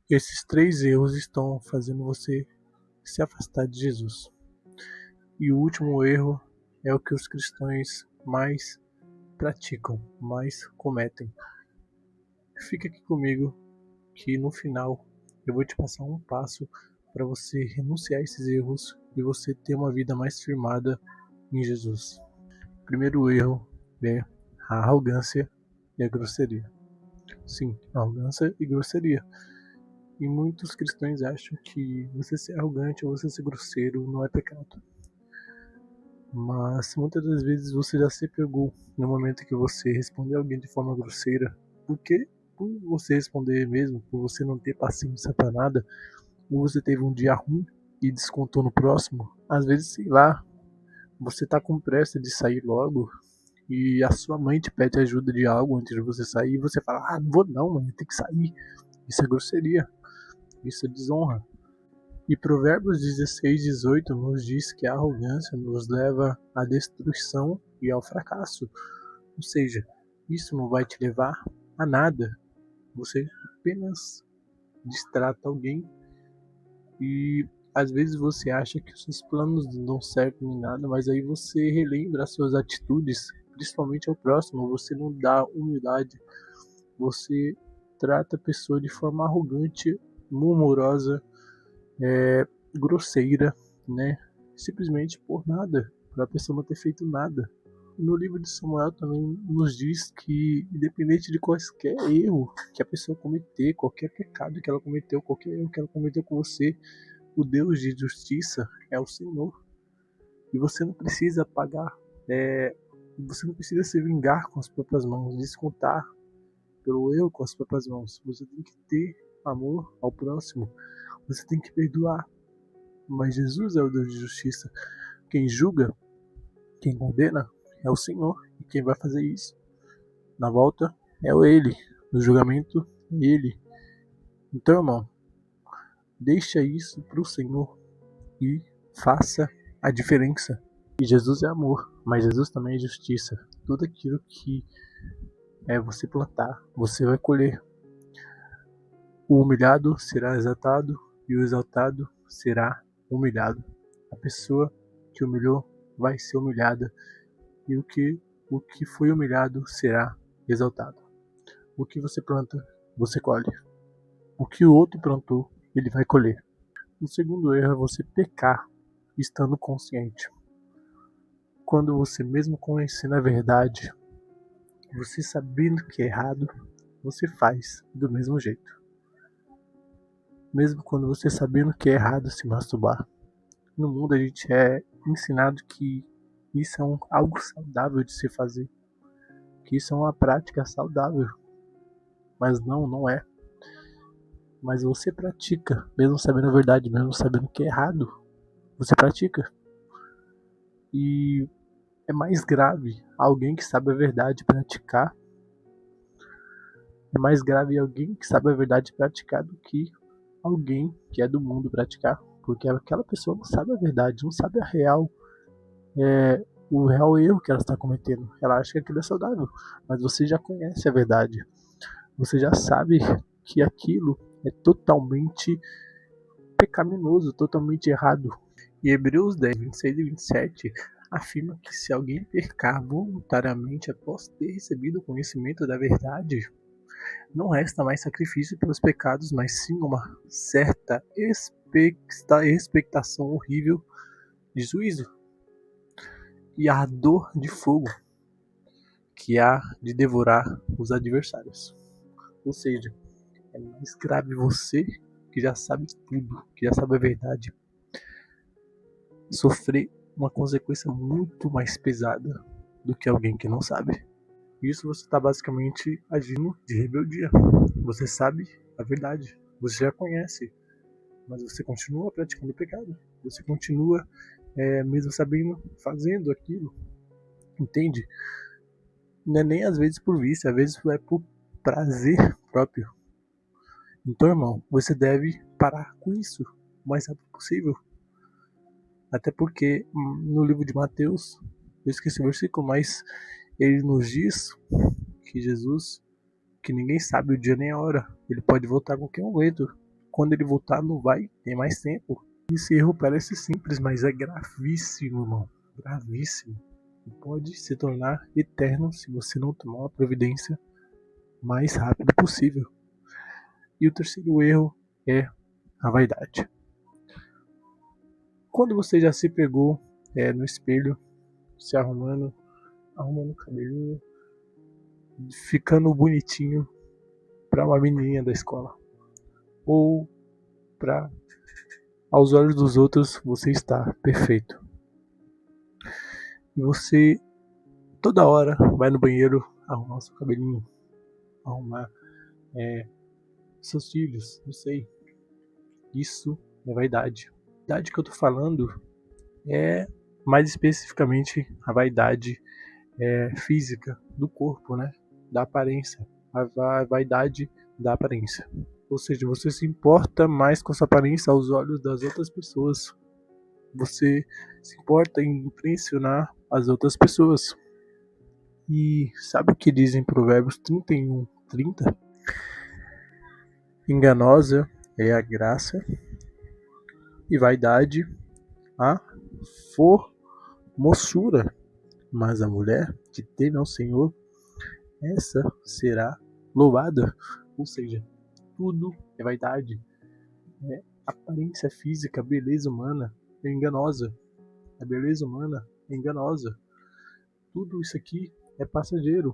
Esses 3 erros estão fazendo você se afastar de Jesus. E o último erro é o que os cristãos mais praticam, mais cometem. Fica aqui comigo que no final eu vou te passar um passo para você renunciar a esses erros e você ter uma vida mais firmada em Jesus. O primeiro erro é a arrogância e a grosseria. Sim, arrogância e grosseria. E muitos cristãos acham que você ser arrogante ou você ser grosseiro não é pecado. Mas muitas das vezes você já se pegou no momento que você respondeu alguém de forma grosseira. Porque por você responder mesmo, por você não ter paciência para nada, ou você teve um dia ruim e descontou no próximo, às vezes, sei lá, você tá com pressa de sair logo e a sua mãe te pede ajuda de algo antes de você sair e você fala, não vou não, mãe, tem que sair. Isso é grosseria, isso é desonra. E Provérbios 16:18 nos diz que a arrogância nos leva à destruição e ao fracasso. Ou seja, isso não vai te levar a nada. Você apenas distrata alguém e às vezes você acha que os seus planos não dão certo nem nada, mas aí você relembra as suas atitudes, principalmente ao próximo. Você não dá humildade, você trata a pessoa de forma arrogante, murmurosa, grosseira, né? Simplesmente por nada, para a pessoa não ter feito nada. No livro de Samuel também nos diz que, independente de qualquer erro que a pessoa cometer, qualquer pecado que ela cometeu, qualquer erro que ela cometeu com você, o Deus de justiça é o Senhor. E você não precisa pagar, você não precisa se vingar com as próprias mãos, descontar pelo erro com as próprias mãos. Você tem que ter amor ao próximo, você tem que perdoar. Mas Jesus é o Deus de justiça. Quem julga, quem condena é o Senhor. E quem vai fazer isso na volta é Ele. No julgamento é Ele. Então, irmão, deixa isso para o Senhor e faça a diferença. E Jesus é amor, mas Jesus também é justiça. Tudo aquilo que você plantar, você vai colher. O humilhado será exaltado e o exaltado será humilhado. A pessoa que humilhou vai ser humilhada e o que foi humilhado será exaltado. O que você planta, você colhe. O que o outro plantou, ele vai colher. O segundo erro é você pecar estando consciente. Quando você, mesmo conhecendo a verdade, você sabendo que é errado, você faz do mesmo jeito. Mesmo quando você sabendo que é errado se masturbar. No mundo a gente é ensinado que isso é algo saudável de se fazer. Que isso é uma prática saudável. Mas não é. Mas você pratica, mesmo sabendo a verdade, mesmo sabendo que é errado. Você pratica. E é mais grave alguém que sabe a verdade praticar. É mais grave alguém que sabe a verdade praticar do que alguém que é do mundo praticar. Porque aquela pessoa não sabe a verdade, não sabe o real erro que ela está cometendo. Ela acha que aquilo é saudável, mas você já conhece a verdade. Você já sabe que aquilo é totalmente pecaminoso, totalmente errado. E Hebreus 10, 26 e 27 afirma que se alguém pecar voluntariamente após ter recebido o conhecimento da verdade, não resta mais sacrifício pelos pecados, mas sim uma certa expectação horrível de juízo e ardor de fogo que há de devorar os adversários. Ou seja, é mais grave você, que já sabe tudo, que já sabe a verdade, sofrer uma consequência muito mais pesada do que alguém que não sabe. Isso você está basicamente agindo de rebeldia. Você sabe a verdade, você já conhece, mas você continua praticando o pecado. Você continua, mesmo sabendo, fazendo aquilo. Entende? Não é nem às vezes por vício, às vezes é por prazer próprio. Então, irmão, você deve parar com isso o mais rápido possível. Até porque no livro de Mateus, eu esqueci o versículo, mas ele nos diz que Jesus, que ninguém sabe o dia nem a hora, ele pode voltar a qualquer momento. quando ele voltar não vai ter mais tempo. Esse erro parece simples, mas é gravíssimo, irmão. Gravíssimo. E pode se tornar eterno se você não tomar uma providência mais rápido possível. E o terceiro erro é a vaidade. Quando você já se pegou no espelho, se arrumando o cabelinho, ficando bonitinho para uma menininha da escola, ou para aos olhos dos outros você está perfeito, e você toda hora vai no banheiro arrumar o seu cabelinho, arrumar seus cílios, não sei. Isso é vaidade. A vaidade que eu tô falando é mais especificamente a vaidade física do corpo, né? Da aparência. A vaidade da aparência. Ou seja, você se importa mais com a sua aparência aos olhos das outras pessoas. Você se importa em impressionar as outras pessoas. E sabe o que diz em Provérbios 31:30? Enganosa é a graça e vaidade a formosura, mas a mulher que teme ao Senhor, essa será louvada. Ou seja, tudo é vaidade. Aparência física, beleza humana é enganosa. A beleza humana é enganosa. Tudo isso aqui é passageiro.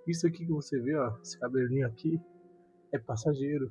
Isso aqui que você vê, ó, esse cabelinho aqui, é passageiro.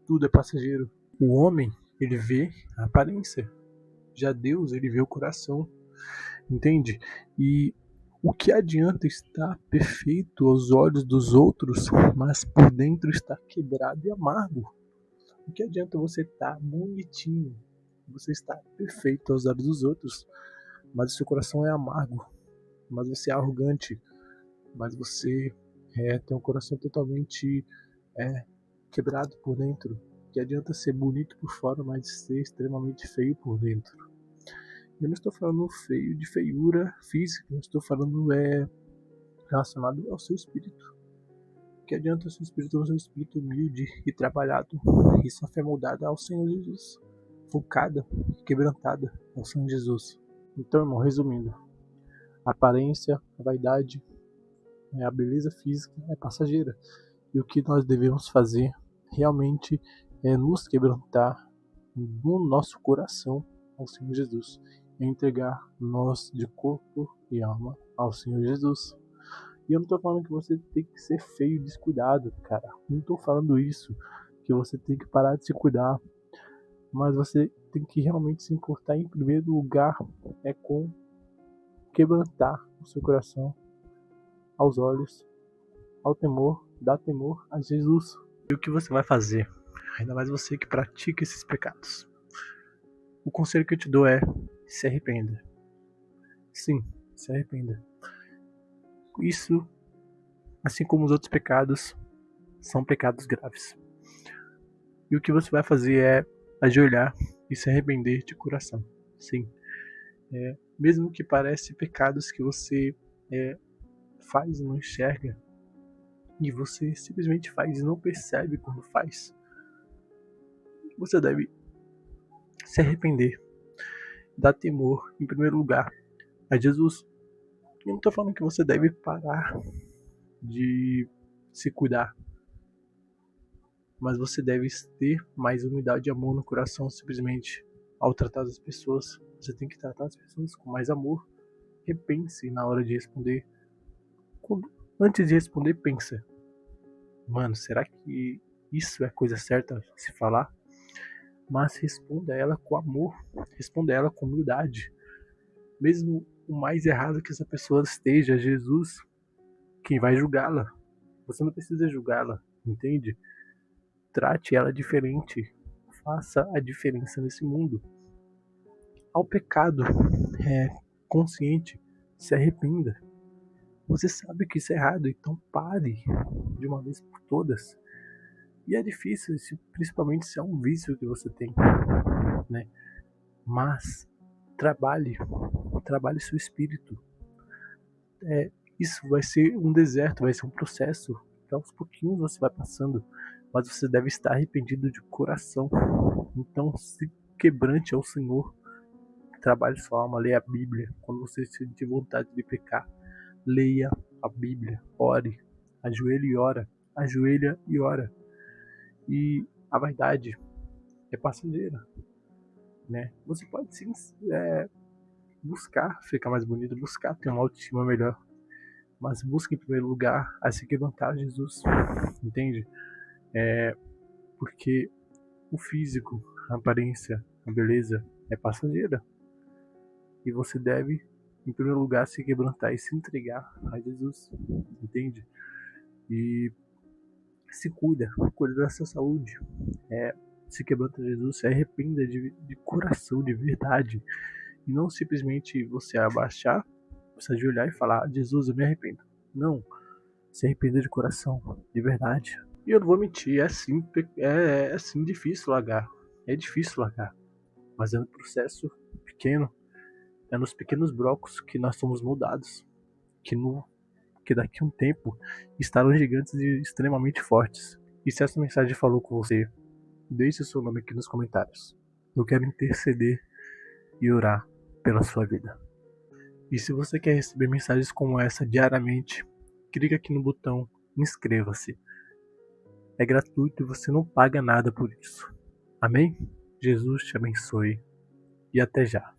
Tudo é passageiro. O homem, ele vê a aparência. Já Deus, ele vê o coração. Entende? E o que adianta estar perfeito aos olhos dos outros, mas por dentro está quebrado e amargo? O que adianta você estar bonitinho, você está perfeito aos olhos dos outros, mas o seu coração é amargo, mas você é arrogante, mas você tem um coração totalmente quebrado por dentro? O que adianta ser bonito por fora, mas ser extremamente feio por dentro? Eu não estou falando feio de feiura física, eu estou falando relacionado ao seu espírito. O que adianta o seu espírito ser um espírito humilde e trabalhado, e sua fé moldada ao Senhor Jesus, focada e quebrantada ao Senhor Jesus? Então, irmão, resumindo, a aparência, a vaidade, a beleza física é passageira, e o que nós devemos fazer realmente é nos quebrantar no nosso coração ao Senhor Jesus, e entregar nós de corpo e alma ao Senhor Jesus. E eu não tô falando que você tem que ser feio e descuidado, cara. Não tô falando isso, que você tem que parar de se cuidar. Mas você tem que realmente se importar em primeiro lugar com quebrantar o seu coração aos olhos, ao temor, dar temor a Jesus. E o que você vai fazer? Ainda mais você que pratica esses pecados. O conselho que eu te dou é: se arrependa. Sim, se arrependa. Isso, assim como os outros pecados, são pecados graves. E o que você vai fazer é ajoelhar e se arrepender de coração. Sim. Mesmo que pareça pecados que você faz e não enxerga, e você simplesmente faz e não percebe quando faz, você deve se arrepender. Dar temor, em primeiro lugar, a Jesus. Eu não estou falando que você deve parar de se cuidar, mas você deve ter mais humildade e amor no coração. Simplesmente ao tratar as pessoas, você tem que tratar as pessoas com mais amor. Repense na hora de responder. Antes de responder, pensa: mano, será que isso é a coisa certa a se falar? Mas responda ela com amor, responda ela com humildade. Mesmo o mais errado que essa pessoa esteja, Jesus quem vai julgá-la. Você não precisa julgá-la, entende? Trate ela diferente. Faça a diferença nesse mundo. Ao pecado consciente, se arrependa. Você sabe que isso é errado, então pare de uma vez por todas. E é difícil, principalmente se é um vício que você tem, né? Mas trabalhe seu espírito. Isso vai ser um deserto, vai ser um processo. Então, aos pouquinhos você vai passando, mas você deve estar arrependido de coração. Então se quebrante ao Senhor, trabalhe sua alma, leia a Bíblia. Quando você sentir vontade de pecar, leia a Bíblia, ore, ajoelhe e ora, ajoelha e ora. E a vaidade é passageira, né? Você pode sim buscar ficar mais bonito, buscar ter uma autoestima melhor, mas busque em primeiro lugar a se quebrantar a Jesus, entende? Porque o físico, a aparência, a beleza é passageira. E você deve, em primeiro lugar, se quebrantar e se entregar a Jesus, entende? E se cuida da sua saúde. Se quebranta a Jesus, se arrependa de coração, de verdade. E não simplesmente você abaixar, você ajoelhar e falar: Jesus, eu me arrependo. Não, se arrependa de coração, de verdade. E eu não vou mentir, é assim difícil largar. É difícil largar. Mas é um processo pequeno. É nos pequenos blocos que nós somos moldados. Que daqui a um tempo estarão gigantes e extremamente fortes. E se essa mensagem falou com você, deixe o seu nome aqui nos comentários. Eu quero interceder e orar pela sua vida. E se você quer receber mensagens como essa diariamente, clique aqui no botão inscreva-se. É gratuito e você não paga nada por isso. Amém? Jesus te abençoe e até já.